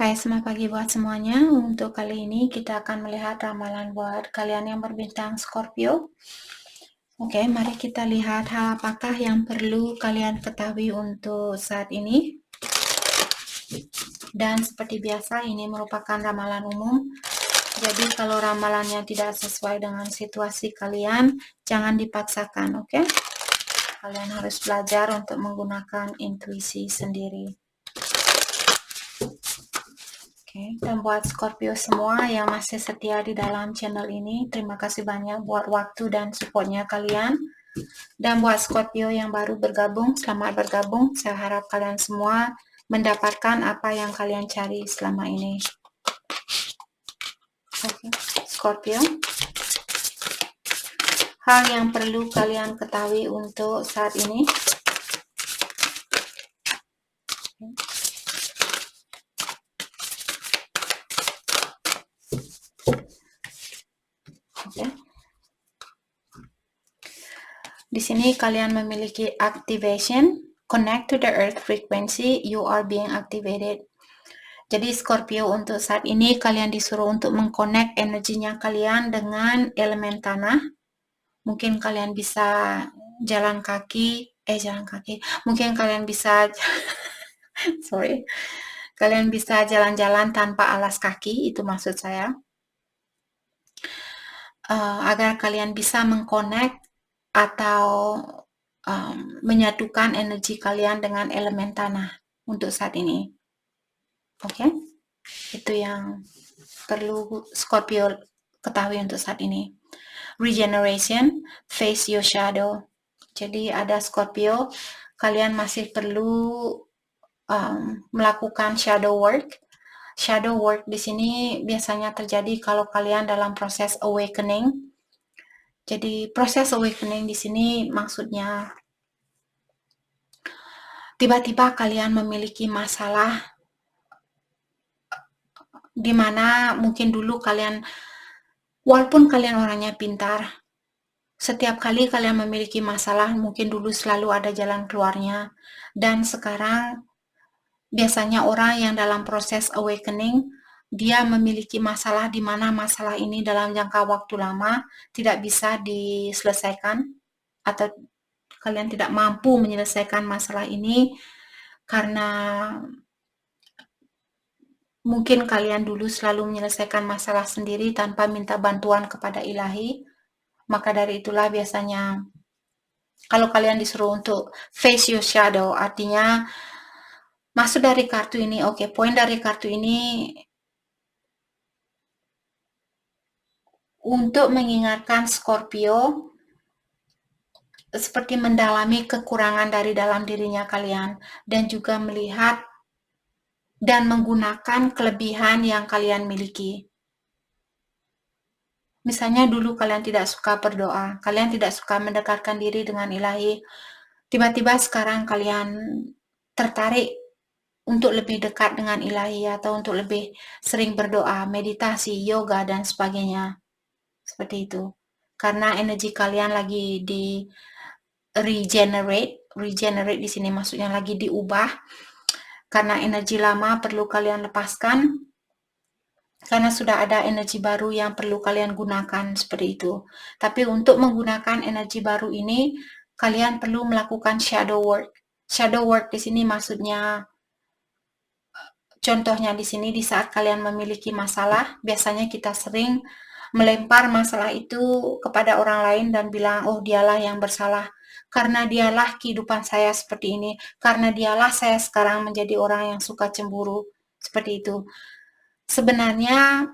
Hai, selamat pagi buat semuanya. Untuk kali ini kita akan melihat ramalan buat kalian yang berbintang Scorpio. Oke, mari kita lihat hal apakah yang perlu kalian ketahui untuk saat ini. Dan seperti biasa, ini merupakan ramalan umum. Jadi kalau ramalannya tidak sesuai dengan situasi kalian, jangan dipaksakan, oke? Kalian harus belajar untuk menggunakan intuisi sendiri. Oke, dan buat Scorpio semua yang masih setia di dalam channel ini, terima kasih banyak buat waktu dan supportnya kalian. Dan buat Scorpio yang baru bergabung, selamat bergabung. Saya harap kalian semua mendapatkan apa yang kalian cari selama ini. Oke, Scorpio. Hal yang perlu kalian ketahui untuk saat ini. Oke. Di sini kalian memiliki activation, connect to the earth frequency, you are being activated. Jadi Scorpio untuk saat ini kalian disuruh untuk mengconnect energinya kalian dengan elemen tanah. Mungkin kalian bisa jalan kaki, mungkin kalian bisa kalian bisa jalan-jalan tanpa alas kaki, itu maksud saya. Agar kalian bisa mengconnect atau menyatukan energi kalian dengan elemen tanah untuk saat ini. Oke, itu yang perlu Scorpio ketahui untuk saat ini. Regeneration, face your shadow. Jadi ada Scorpio, kalian masih perlu melakukan shadow work. Shadow work di sini biasanya terjadi kalau kalian dalam proses awakening. Jadi proses awakening di sini maksudnya tiba-tiba kalian memiliki masalah di mana mungkin dulu kalian, walaupun kalian orangnya pintar, setiap kali kalian memiliki masalah, mungkin dulu selalu ada jalan keluarnya. Dan sekarang, biasanya orang yang dalam proses awakening, dia memiliki masalah di mana masalah ini dalam jangka waktu lama tidak bisa diselesaikan, atau kalian tidak mampu menyelesaikan masalah ini karena mungkin kalian dulu selalu menyelesaikan masalah sendiri tanpa minta bantuan kepada ilahi. Maka dari itulah biasanya kalau kalian disuruh untuk face your shadow, artinya maksud dari kartu ini, poin dari kartu ini untuk mengingatkan Scorpio seperti mendalami kekurangan dari dalam dirinya kalian dan juga melihat dan menggunakan kelebihan yang kalian miliki. Misalnya dulu kalian tidak suka berdoa, kalian tidak suka mendekatkan diri dengan ilahi, tiba-tiba sekarang kalian tertarik untuk lebih dekat dengan ilahi atau untuk lebih sering berdoa, meditasi, yoga, dan sebagainya. Seperti itu. Karena energi kalian lagi di regenerate di sini maksudnya lagi diubah. Karena energi lama perlu kalian lepaskan. Karena sudah ada energi baru yang perlu kalian gunakan seperti itu. Tapi untuk menggunakan energi baru ini, kalian perlu melakukan shadow work. Shadow work di sini maksudnya, contohnya di sini di saat kalian memiliki masalah, biasanya kita sering melempar masalah itu kepada orang lain dan bilang, oh dialah yang bersalah. Karena dialah kehidupan saya seperti ini. Karena dialah saya sekarang menjadi orang yang suka cemburu. Seperti itu. Sebenarnya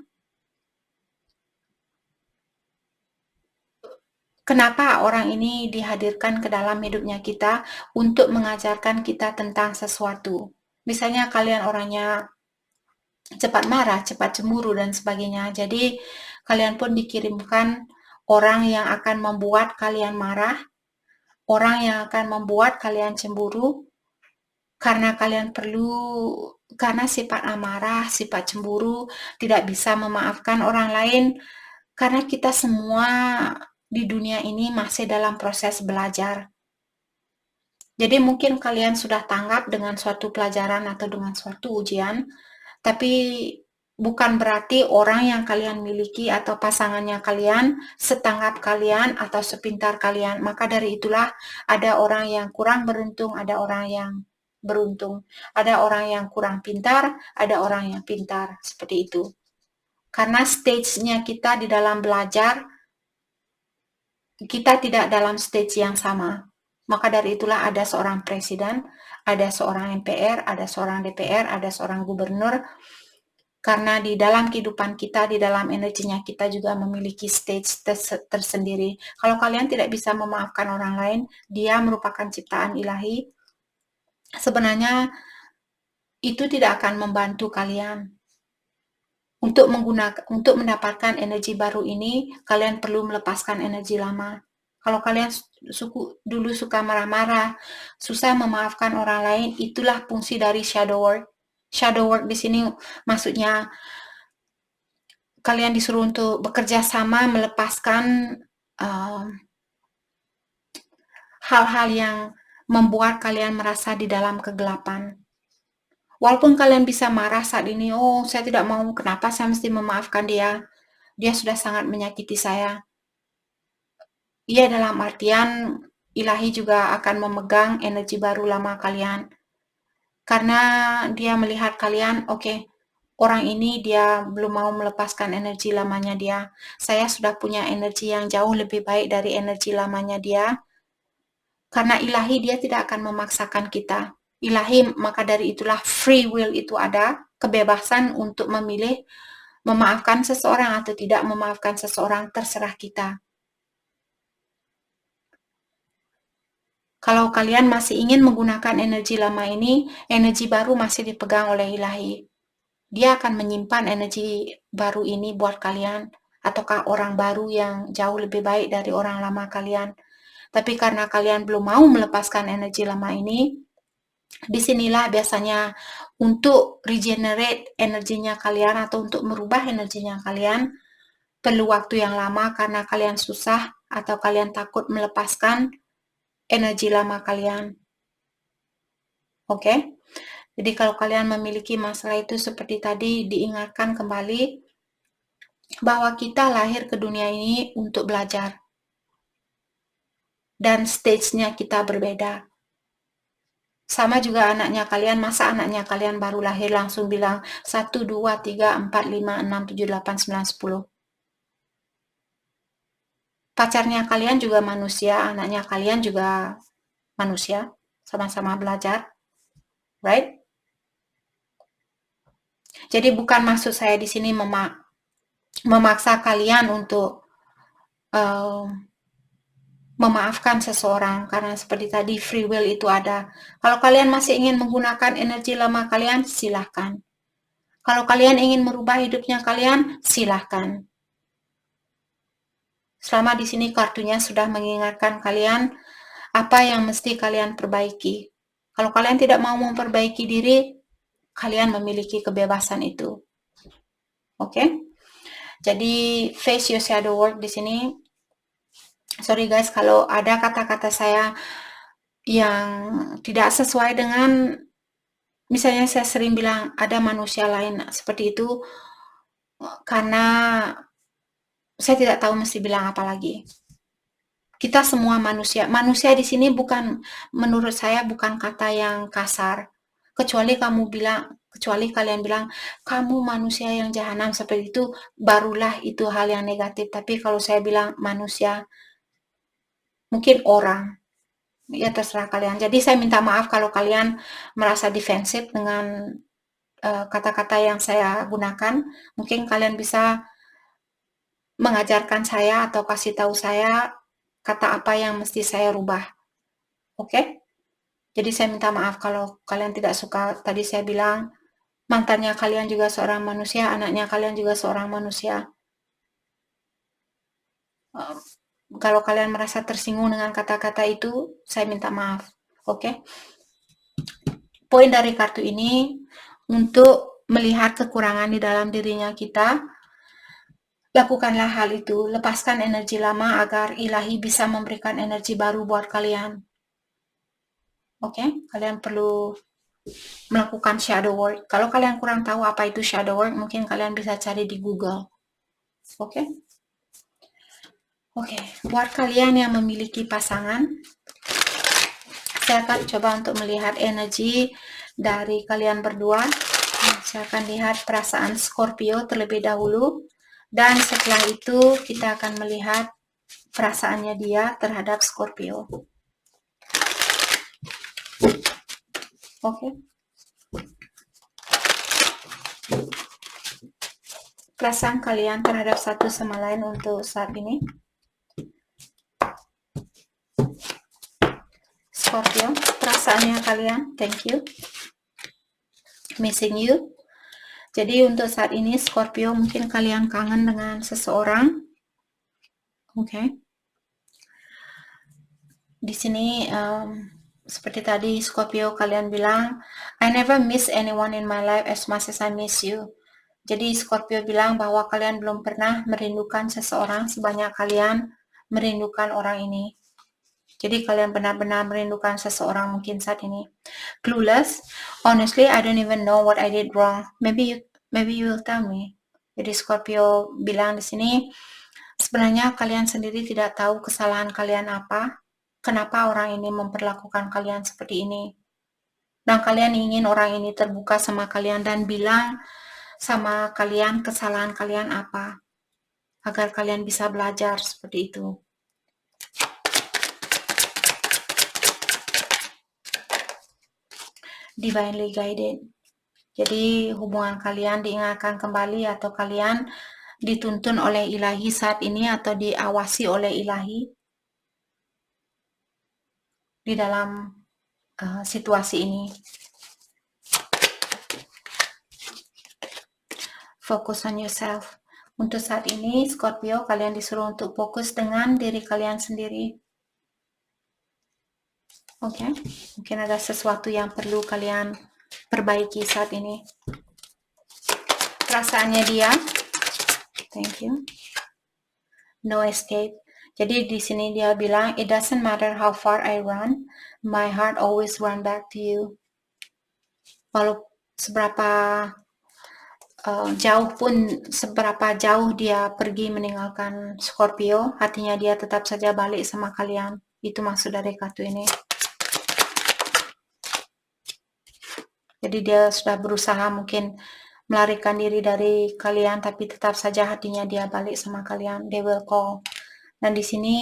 kenapa orang ini dihadirkan ke dalam hidupnya kita untuk mengajarkan kita tentang sesuatu. Misalnya kalian orangnya cepat marah, cepat cemburu, dan sebagainya. Jadi kalian pun dikirimkan orang yang akan membuat kalian marah, orang yang akan membuat kalian cemburu, karena kalian perlu, karena sifat amarah, sifat cemburu, tidak bisa memaafkan orang lain, karena kita semua di dunia ini masih dalam proses belajar. Jadi mungkin kalian sudah tanggap dengan suatu pelajaran atau dengan suatu ujian, Tapi bukan berarti orang yang kalian miliki atau pasangannya kalian setanggap kalian atau sepintar kalian. Maka dari itulah ada orang yang kurang beruntung, ada orang yang beruntung. Ada orang yang kurang pintar, ada orang yang pintar. Seperti itu. Karena stage-nya kita di dalam belajar, kita tidak dalam stage yang sama. Maka dari itulah ada seorang presiden, ada seorang MPR, ada seorang DPR, ada seorang gubernur. Karena di dalam kehidupan kita, di dalam energinya kita juga memiliki stage tersendiri. Kalau kalian tidak bisa memaafkan orang lain, dia merupakan ciptaan ilahi. Sebenarnya itu tidak akan membantu kalian. Untuk mendapatkan energi baru ini, kalian perlu melepaskan energi lama. Kalau kalian dulu suka marah-marah, susah memaafkan orang lain, itulah fungsi dari shadow work. Shadow work di sini maksudnya kalian disuruh untuk bekerja sama melepaskan hal-hal yang membuat kalian merasa di dalam kegelapan. Walaupun kalian bisa marah saat ini, oh saya tidak mau, kenapa saya mesti memaafkan dia? Dia sudah sangat menyakiti saya. Iya, dalam artian ilahi juga akan memegang energi baru lama kalian. Karena dia melihat kalian, oke, orang ini dia belum mau melepaskan energi lamanya dia. Saya sudah punya energi yang jauh lebih baik dari energi lamanya dia. Karena ilahi dia tidak akan memaksakan kita. Ilahi, maka dari itulah free will itu ada, kebebasan untuk memilih memaafkan seseorang atau tidak memaafkan seseorang, terserah kita. Kalau kalian masih ingin menggunakan energi lama ini, energi baru masih dipegang oleh ilahi. Dia akan menyimpan energi baru ini buat kalian, ataukah orang baru yang jauh lebih baik dari orang lama kalian. Tapi karena kalian belum mau melepaskan energi lama ini, disinilah biasanya untuk regenerate energinya kalian atau untuk merubah energinya kalian, perlu waktu yang lama karena kalian susah atau kalian takut melepaskan energi lama kalian. Oke? Jadi kalau kalian memiliki masalah itu seperti tadi, diingatkan kembali bahwa kita lahir ke dunia ini untuk belajar. Dan stage-nya kita berbeda. Sama juga anaknya kalian, masa anaknya kalian baru lahir langsung bilang 1, 2, 3, 4, 5, 6, 7, 8, 9, 10. Pacarnya kalian juga manusia, anaknya kalian juga manusia, sama-sama belajar. Right? Jadi bukan maksud saya di sini memaksa kalian untuk memaafkan seseorang, karena seperti tadi free will itu ada. Kalau kalian masih ingin menggunakan energi lama kalian, silahkan. Kalau kalian ingin merubah hidupnya kalian, silahkan. Selama di sini kartunya sudah mengingatkan kalian apa yang mesti kalian perbaiki. Kalau kalian tidak mau memperbaiki diri, kalian memiliki kebebasan itu. Oke? Jadi face your shadow work di sini. Sorry guys kalau ada kata-kata saya yang tidak sesuai dengan, misalnya saya sering bilang ada manusia lain seperti itu, karena saya tidak tahu mesti bilang apa lagi. Kita semua manusia. Manusia di sini bukan, menurut saya bukan kata yang kasar. Kecuali kalian bilang kamu manusia yang jahanam seperti itu, barulah itu hal yang negatif. Tapi kalau saya bilang manusia, mungkin orang, ya terserah kalian. Jadi saya minta maaf kalau kalian merasa defensif dengan kata-kata yang saya gunakan. Mungkin kalian bisa mengajarkan saya atau kasih tahu saya kata apa yang mesti saya rubah. Oke? Jadi saya minta maaf kalau kalian tidak suka. Tadi saya bilang mantannya kalian juga seorang manusia, anaknya kalian juga seorang manusia. Kalau kalian merasa tersinggung dengan kata-kata itu, saya minta maaf. Oke? Poin dari kartu ini untuk melihat kekurangan di dalam dirinya kita. Lakukanlah hal itu, lepaskan energi lama agar ilahi bisa memberikan energi baru buat kalian. Oke? Kalian perlu melakukan shadow work. Kalau kalian kurang tahu apa itu shadow work, mungkin kalian bisa cari di Google. Oke? Oke, buat kalian yang memiliki pasangan, saya akan coba untuk melihat energi dari kalian berdua. Saya akan lihat perasaan Scorpio terlebih dahulu, dan setelah itu kita akan melihat perasaannya dia terhadap Scorpio. Oke. Perasaan kalian terhadap satu sama lain untuk saat ini. Scorpio, perasaannya kalian, thank you. Missing you. Jadi untuk saat ini Scorpio, mungkin kalian kangen dengan seseorang. Oke. Di sini seperti tadi Scorpio kalian bilang, I never miss anyone in my life as much as I miss you. Jadi Scorpio bilang bahwa kalian belum pernah merindukan seseorang sebanyak kalian merindukan orang ini. Jadi kalian benar-benar merindukan seseorang mungkin saat ini. Clueless. Honestly, I don't even know what I did wrong. Maybe you will tell me. Jadi Scorpio bilang di sini, sebenarnya kalian sendiri tidak tahu kesalahan kalian apa. Kenapa orang ini memperlakukan kalian seperti ini. Dan kalian ingin orang ini terbuka sama kalian dan bilang sama kalian kesalahan kalian apa. Agar kalian bisa belajar seperti itu. Divinely guided. Jadi hubungan kalian diingatkan kembali atau kalian dituntun oleh ilahi saat ini atau diawasi oleh ilahi di dalam situasi ini. Focus on yourself. Untuk saat ini Scorpio, kalian disuruh untuk fokus dengan diri kalian sendiri. Oke, mungkin ada sesuatu yang perlu kalian perbaiki saat ini. Perasaannya dia, thank you. No escape. Jadi di sini dia bilang, it doesn't matter how far I run, my heart always run back to you. Walau seberapa jauh dia pergi meninggalkan Scorpio, hatinya dia tetap saja balik sama kalian. Itu maksud dari kartu ini. Jadi dia sudah berusaha mungkin melarikan diri dari kalian, tapi tetap saja hatinya dia balik sama kalian. They will call. Dan di sini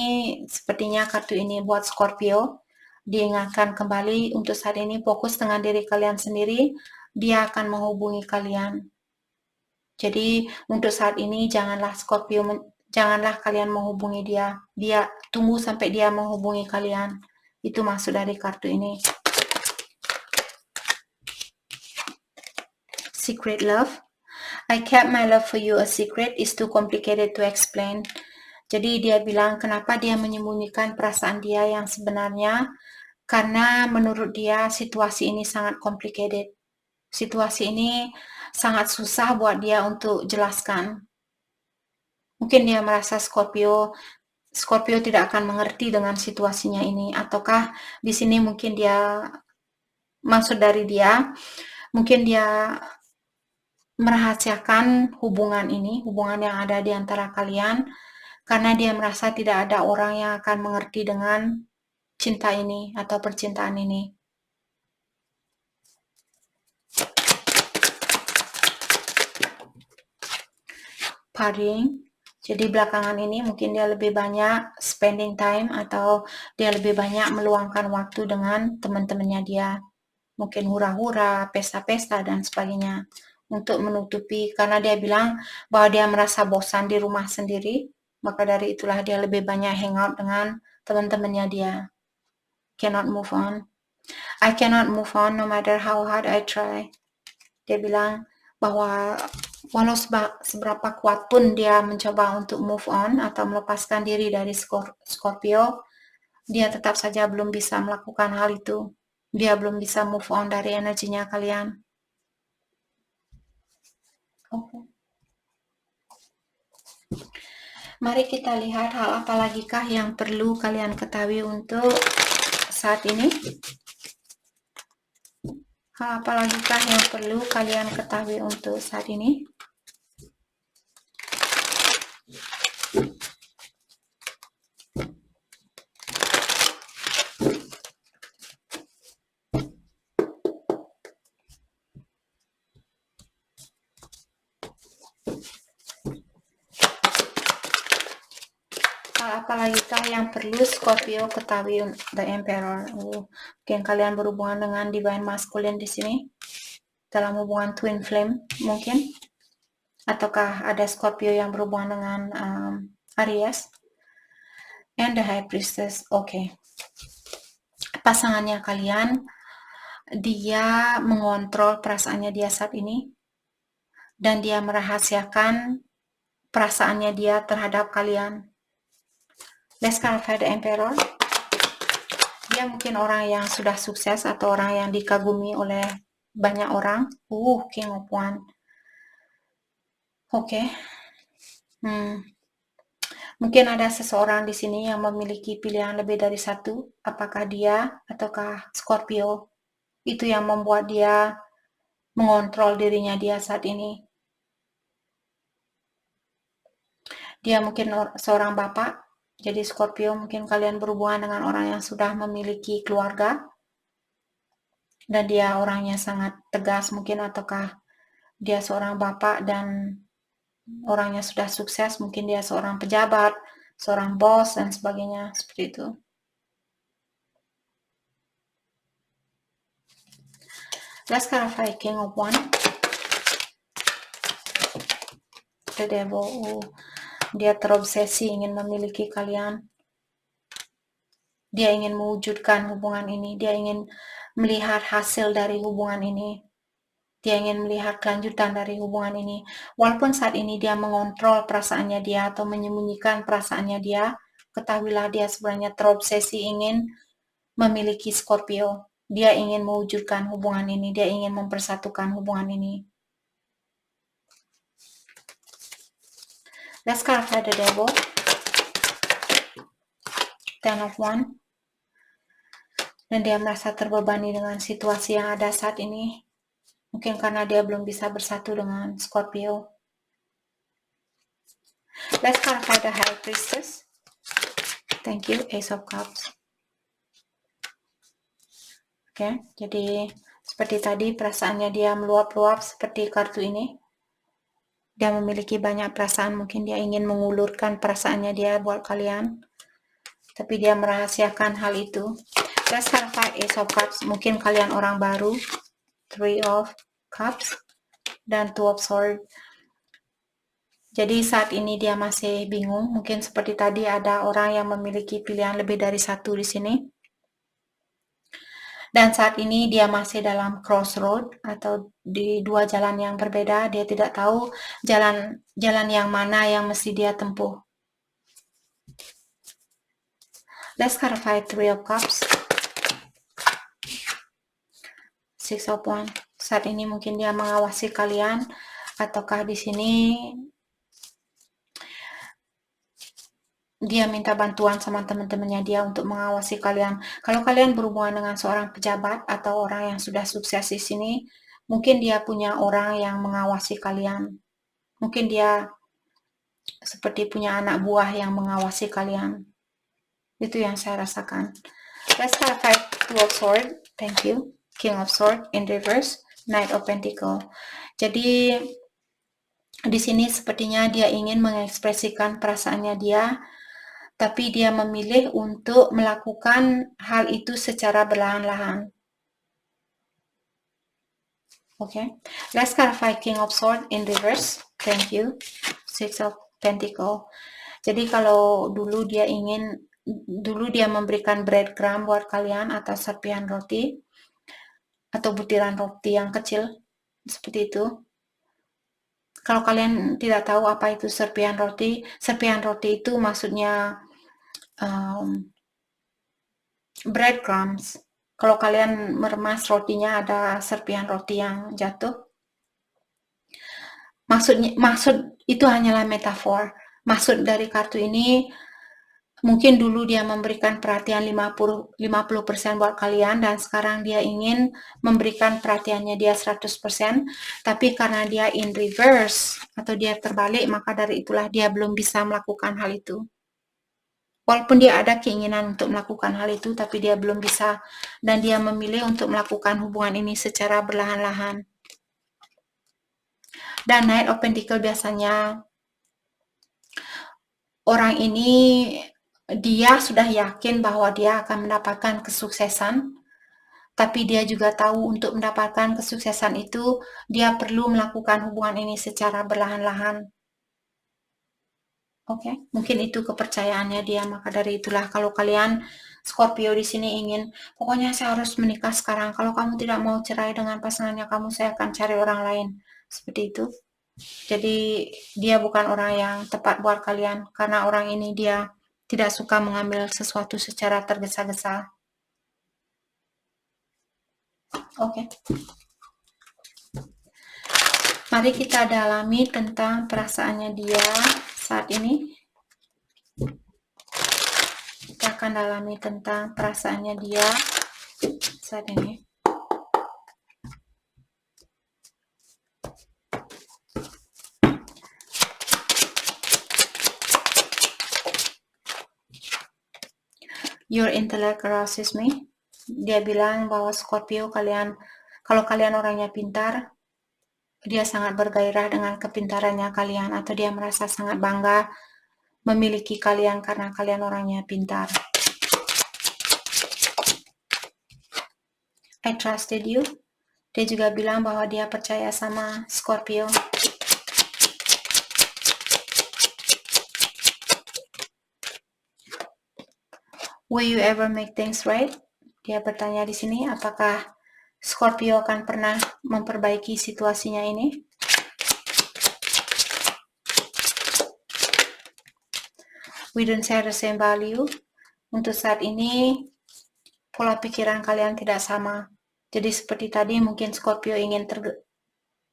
sepertinya kartu ini buat Scorpio diingatkan kembali untuk saat ini fokus dengan diri kalian sendiri. Dia akan menghubungi kalian. Jadi untuk saat ini janganlah Scorpio, janganlah kalian menghubungi dia. Dia tunggu sampai dia menghubungi kalian. Itu maksud dari kartu ini. Secret love. I kept my love for you a secret. It's too complicated to explain. Jadi dia bilang kenapa dia menyembunyikan perasaan dia yang sebenarnya. Karena menurut dia situasi ini sangat complicated. Situasi ini sangat susah buat dia untuk jelaskan. Mungkin dia merasa Scorpio tidak akan mengerti dengan situasinya ini. Ataukah di sini mungkin dia, maksud dari dia, mungkin dia merahasiakan hubungan ini, hubungan yang ada di antara kalian, karena dia merasa tidak ada orang yang akan mengerti dengan cinta ini atau percintaan ini. Partying. Jadi belakangan ini mungkin dia lebih banyak spending time atau dia lebih banyak meluangkan waktu dengan teman-temannya dia. Mungkin hura-hura, pesta-pesta, dan sebagainya. Untuk menutupi, karena dia bilang bahwa dia merasa bosan di rumah sendiri, maka dari itulah dia lebih banyak hangout dengan teman-temannya dia. Cannot move on. I cannot move on no matter how hard I try. Dia bilang bahwa walau seberapa kuat pun dia mencoba untuk move on atau melepaskan diri dari Scorpio, dia tetap saja belum bisa melakukan hal itu. Dia belum bisa move on dari energinya kalian. Oke. Mari kita lihat hal apa lagi kah yang perlu kalian ketahui untuk saat ini. Hal apa lagi kah yang perlu kalian ketahui untuk saat ini? Hal apa lagi kah yang perlu Scorpio ketahui The Emperor? Mungkin kalian berhubungan dengan divine masculine di sini dalam hubungan twin flame mungkin, ataukah ada Scorpio yang berhubungan dengan Aries and the High Priestess. Oke. Pasangannya kalian, dia mengontrol perasaannya dia saat ini dan dia merahasiakan perasaannya dia terhadap kalian. Let's clarify the Emperor. Dia mungkin orang yang sudah sukses atau orang yang dikagumi oleh banyak orang. King of Wands. Oke. Mungkin ada seseorang di sini yang memiliki pilihan lebih dari satu. Apakah dia ataukah Scorpio? Itu yang membuat dia mengontrol dirinya dia saat ini. Dia mungkin seorang bapak. Jadi Scorpio, mungkin kalian berhubungan dengan orang yang sudah memiliki keluarga. Dan dia orangnya sangat tegas mungkin, ataukah dia seorang bapak dan orangnya sudah sukses, mungkin dia seorang pejabat, seorang bos, dan sebagainya, seperti itu. Let's clarify King of Wands. The Devil. Dia terobsesi ingin memiliki kalian. Dia ingin mewujudkan hubungan ini. Dia ingin melihat hasil dari hubungan ini. Dia ingin melihat kelanjutan dari hubungan ini. Walaupun saat ini dia mengontrol perasaannya dia atau menyembunyikan perasaannya dia, ketahuilah dia sebenarnya terobsesi ingin memiliki Scorpio. Dia ingin mewujudkan hubungan ini. Dia ingin mempersatukan hubungan ini. Let's clarify the Devil. Ten of Wands. Dan dia merasa terbebani dengan situasi yang ada saat ini. Mungkin karena dia belum bisa bersatu dengan Scorpio. Let's clarify the High Priestess. Thank you, Ace of Cups. Oke, jadi seperti tadi perasaannya dia meluap-luap seperti kartu ini. Dia memiliki banyak perasaan, mungkin dia ingin mengulurkan perasaannya dia buat kalian. Tapi dia merahasiakan hal itu. Let's clarify Ace of Cups. Mungkin kalian orang baru. Three of Cups. Dan Two of Swords. Jadi saat ini dia masih bingung. Mungkin seperti tadi ada orang yang memiliki pilihan lebih dari satu di sini. Dan saat ini dia masih dalam crossroad atau di dua jalan yang berbeda. Dia tidak tahu jalan yang mana yang mesti dia tempuh. Let's clarify Three of Cups. Six of Wands. Saat ini mungkin dia mengawasi kalian, ataukah di sini dia minta bantuan sama teman-temannya dia untuk mengawasi kalian. Kalau kalian berhubungan dengan seorang pejabat atau orang yang sudah sukses di sini, mungkin dia punya orang yang mengawasi kalian. Mungkin dia seperti punya anak buah yang mengawasi kalian. Itu yang saya rasakan. Let's clarify Two of Swords. Thank you. King of Swords in reverse. Knight of Pentacles. Jadi di sini sepertinya dia ingin mengekspresikan perasaannya dia, tapi dia memilih untuk melakukan hal itu secara perlahan-lahan. Okay. Let's clarify King of Swords in reverse. Thank you. Six of Pentacles. Jadi kalau dulu dia memberikan breadcrumb buat kalian atau serpihan roti atau butiran roti yang kecil seperti itu. Kalau kalian tidak tahu apa itu serpihan roti itu maksudnya breadcrumbs. Kalau kalian meremas rotinya ada serpihan roti yang jatuh. Maksud itu hanyalah metafor. Maksud dari kartu ini Mungkin dulu dia memberikan perhatian 50% buat kalian dan sekarang dia ingin memberikan perhatiannya dia 100%, tapi karena dia in reverse atau dia terbalik, maka dari itulah dia belum bisa melakukan hal itu. Walaupun dia ada keinginan untuk melakukan hal itu, tapi dia belum bisa dan dia memilih untuk melakukan hubungan ini secara berlahan-lahan. Dan Knight of Pentacles biasanya orang ini dia sudah yakin bahwa dia akan mendapatkan kesuksesan, tapi dia juga tahu untuk mendapatkan kesuksesan itu dia perlu melakukan hubungan ini secara berlahan-lahan. Oke, mungkin itu kepercayaannya dia. Maka dari itulah kalau kalian Scorpio di sini ingin, pokoknya saya harus menikah sekarang. Kalau kamu tidak mau cerai dengan pasangannya kamu, saya akan cari orang lain. Seperti itu. Jadi dia bukan orang yang tepat buat kalian karena orang ini dia tidak suka mengambil sesuatu secara tergesa-gesa. Oke. Mari kita dalami tentang perasaannya dia saat ini. Kita akan dalami tentang perasaannya dia saat ini. Your intellect arouses me. Dia bilang bahwa Scorpio kalau kalian orangnya pintar, dia sangat bergairah dengan kepintarannya kalian atau dia merasa sangat bangga memiliki kalian karena kalian orangnya pintar. I trusted you. Dia juga bilang bahwa dia percaya sama Scorpio. Will you ever make things right? Dia bertanya di sini, apakah Scorpio akan pernah memperbaiki situasinya ini? We don't share the same value. Untuk saat ini, pola pikiran kalian tidak sama. Jadi seperti tadi, mungkin Scorpio ingin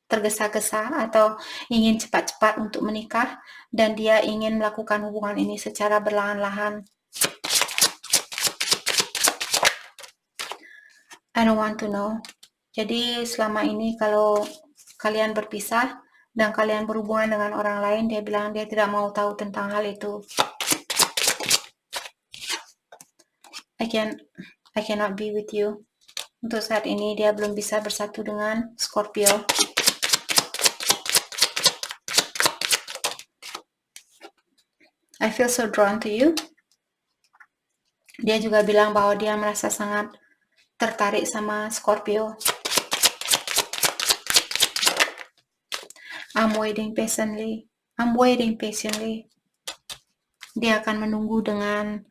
tergesa-gesa atau ingin cepat-cepat untuk menikah, dan dia ingin melakukan hubungan ini secara berlahan-lahan. I don't want to know. Jadi selama ini kalau kalian berpisah dan kalian berhubungan dengan orang lain, dia bilang dia tidak mau tahu tentang hal itu. I cannot be with you. Untuk saat ini dia belum bisa bersatu dengan Scorpio. I feel so drawn to you. Dia juga bilang bahwa dia merasa sangat tertarik sama Scorpio. I'm waiting patiently. Dia akan menunggu dengan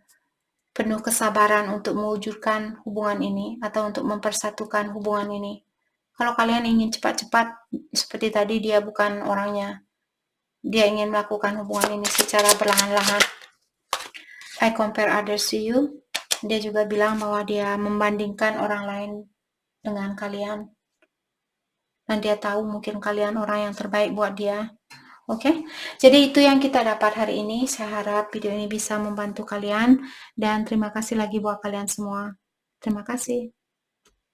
penuh kesabaran untuk mewujudkan hubungan ini atau untuk mempersatukan hubungan ini. Kalau kalian ingin cepat-cepat, seperti tadi dia bukan orangnya. Dia ingin melakukan hubungan ini secara berlahan-lahan. I compare others to you. Dia juga bilang bahwa dia membandingkan orang lain dengan kalian. Dan dia tahu mungkin kalian orang yang terbaik buat dia. Oke, jadi itu yang kita dapat hari ini. Saya harap video ini bisa membantu kalian. Dan terima kasih lagi buat kalian semua. Terima kasih.